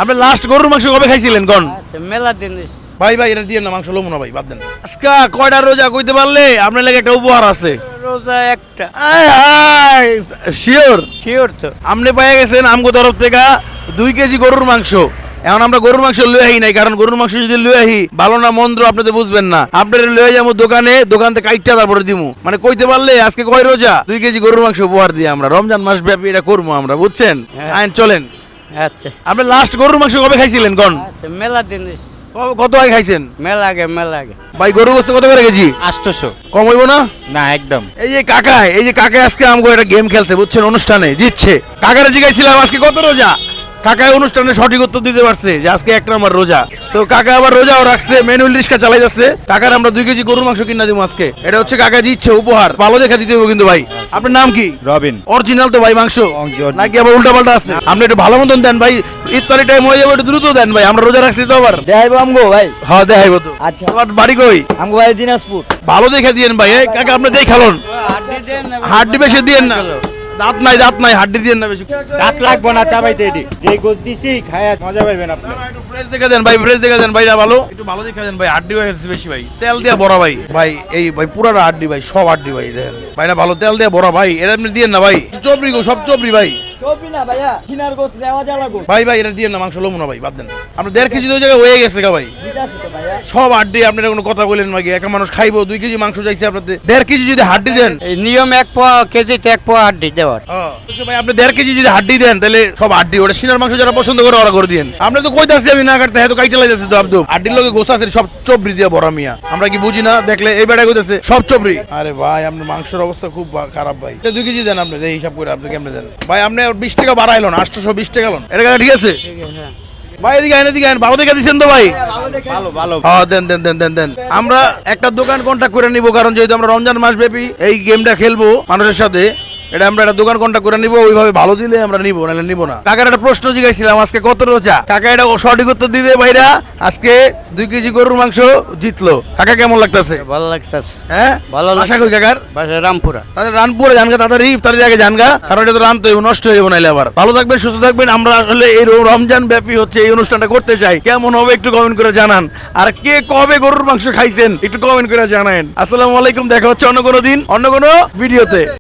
আপনি লাস্ট গরুর মাংস কবে খাইছিলেন কোন? আচ্ছা মেলা দিন ভাই ভাই এটা দিয়ে না, মাংস লমু না ভাই, বাদ দেন। আজকে কয়টা রোজা কইতে পারলে আপনার লাগে একটা উপহার আছে। রোজা একটা। শিওর শিওর তো। আপনি পেয়ে গেছেন আমগো তরফ থেকে 2 কেজি গরুর মাংস। এখন আমরা গরুর মাংস লয়ে আহি নাই, কারণ গরুর মাংস যদি লয়ে আহি ভালো না মন্দ আপনি তো বুঝবেন না। আপনারা লয়ে যাবো দোকান থেকে কাইটটা তারপরে দিমু, মানে কইতে পারলে আজকে কয় রোজা 2 কেজি গরুর মাংস উপহার দিয়ে আমরা রমজান মাস ব্যাপী এটা করবো আমরা, বুঝছেন? হ্যাঁ। আইন চলেন। আচ্ছা আপনি লাস্ট গরুর মাংস কবে খাইছিলেন কোন? আচ্ছা মেলা দিন কত আগে খাইছেন মেলা আগে ভাই? গরু গোস্ত কত করে কেজি? 800 কম হইব না? না একদম। এই যে কাকা আজকে আমগো একটা গেম খেলছে বুঝছেন, অনুষ্ঠানে জিতছে। কাকারে জিজ্ঞাসিলাম আজকে কত রোজা, কাকা অনুষ্ঠানে সঠিক উত্তর দিতে পারছে যে আজকে 1 নম্বর রোজা। তো কাকা আবার রোজাও রাখছে, ম্যানুয়াল রিক্সা চালাই যাচ্ছে। কাকার আমরা 2 কেজি গরুর মাংস কিনা দিব আজকে। এটা হচ্ছে কাকা জিতছে উপহার, ভালো দেখা দিতে হবে কিন্তু ভাই। আপনার নাম কি? রবিন। অরিজিনাল তো ভাই মাংস original। নাকি আবার উল্টা পাল্টা আছে? আপনি একটু ভালো মতন দেন ভাই, ইফতারি টাইম হয়ে যাবে, একটু দ্রুত দেন ভাই, আমরা রোজা রাখছি তো আবার। দেখাইবো আমগো ভাই। হ্যাঁ দেখাইবো তো। আচ্ছা। তোমার বাড়ি কই? আমগো ভাই দিনাজপুর। ভালো দেখে দিয়েন ভাই। কাকা আপনি দেখ খেলুন, হাড্ডি বেশি দিয়েন না। দাঁত নাই হাড্ডি দিয়েন না বেশি। দাঁত লাগবো না চাবাইতে এটি। যেই গোছ দিছি খায়া মজা পাইবেন আপনি। ফ্রেশ দেখে দেন ভাই, ফ্রেশ দেখে দেন ভাই, ভালো একটু ভালো দেখে দেন ভাই। হাড্ডি হয়ে গেছে বেশি ভাই, তেল দিয়ে বড়া ভাই। ভাই এই ভাই পুরাটা হাড্ডি ভাই, সব হাড্ডি ভাই দেখেন ভাই, না ভালো তেল দিয়ে বড়া ভাই। এটা আপনি দিয়েন না ভাই, চবরি গো সব চবরি ভাই। চবি না ভাইয়া, চিনার গোস নেওয়া জ্বালা গোস। ভাই এটা দিয়েন না, মাংস লমু না ভাই, বাদ দেন। আপনি 1.5 কেজি ওই জায়গায় হয়ে গেছে গা ভাই, ঠিক আছে তো ভাইয়া। সব হাড্ডি। আপনারা কোনো কথা বলেন নাকি? একটা মানুষ খাইবো 2 কেজি মাংস চাইছে আপনাদের, 1.5 কেজি যদি হাড্ডি দেন। এই নিয়ম 1 পোয়া কেজিতে 1 পোয়া হাড্ডি দেওয়ার। ভাই আপনি 1.5 কেজি যদি হাড্ডি দেন তাহলে সব হাড্ডি, ওটা সিনার মাংস যারা পছন্দ করে ওরা করে দিন। আপনি তো কইতাছি আমি না কাটতে, হ্যাঁ তো কাইটা লাগাইছে তো আব্দু। হাড্ডির লগে গোস্ত আছে সব চবরি দিয়ে বড়া মিয়া, আমরা কি বুঝি না? দেখলে এই বেটা কইতাছে সব চবরি। আরে ভাই আপনার মাংসের অবস্থা খুব খারাপ ভাই। 2 কেজি দেন আপনি, এই হিসাব করে আপনি কেমনে দেন ভাই? আপনি 20 টাকা বাড়াইলেন, 820 টাকা লন। এটা ঠিক আছে ভাই? এদিকে আইন ভালো দেখে দিচ্ছেন তো ভাই? ভালো। হ্যাঁ দেন। আমরা একটা দোকান কন্ট্যাক্ট করে নিব, কারণ যেহেতু আমরা রমজান মাস ব্যাপী এই গেমটা খেলবো মানুষের সাথে, এটা আমরা একটা দোকান কন্ট্যাক্ট করে নিব। ওইভাবে ভালো দিলে আমরা নিব, নাহলে নিব না। কাকার একটা প্রশ্ন জিজ্ঞাসিলাম আজকে কত রোজা, কাকা এটা সঠিক উত্তর দিতে ভাইরা আজকে 2 কেজি গরুর মাংস জিতলো। কাকা কেমন লাগতেছে? ভালো লাগতাছে। হ্যাঁ ভালো আশা করি কাকার বাসা রামপুরা। তাদের রানপুরে জানগা, তাড়াতাড়ি ইফতারের আগে জানগা, কারণ এটা তো রানতে হইব, নষ্ট হয়ে যাবো নাইলে আবার। ভালো থাকবেন, সুস্থ থাকবেন। আমরা আসলে এই রমজান ব্যাপী হচ্ছে এই অনুষ্ঠানটা করতে চাই, কেমন হবে একটু কমেন্ট করে জানান। আর কে কবে গরুর মাংস খাইছেন একটু কমেন্ট করে জানান। আসসালামু আলাইকুম, দেখা হচ্ছে অন্য কোনো দিন অন্য কোনো ভিডিওতে।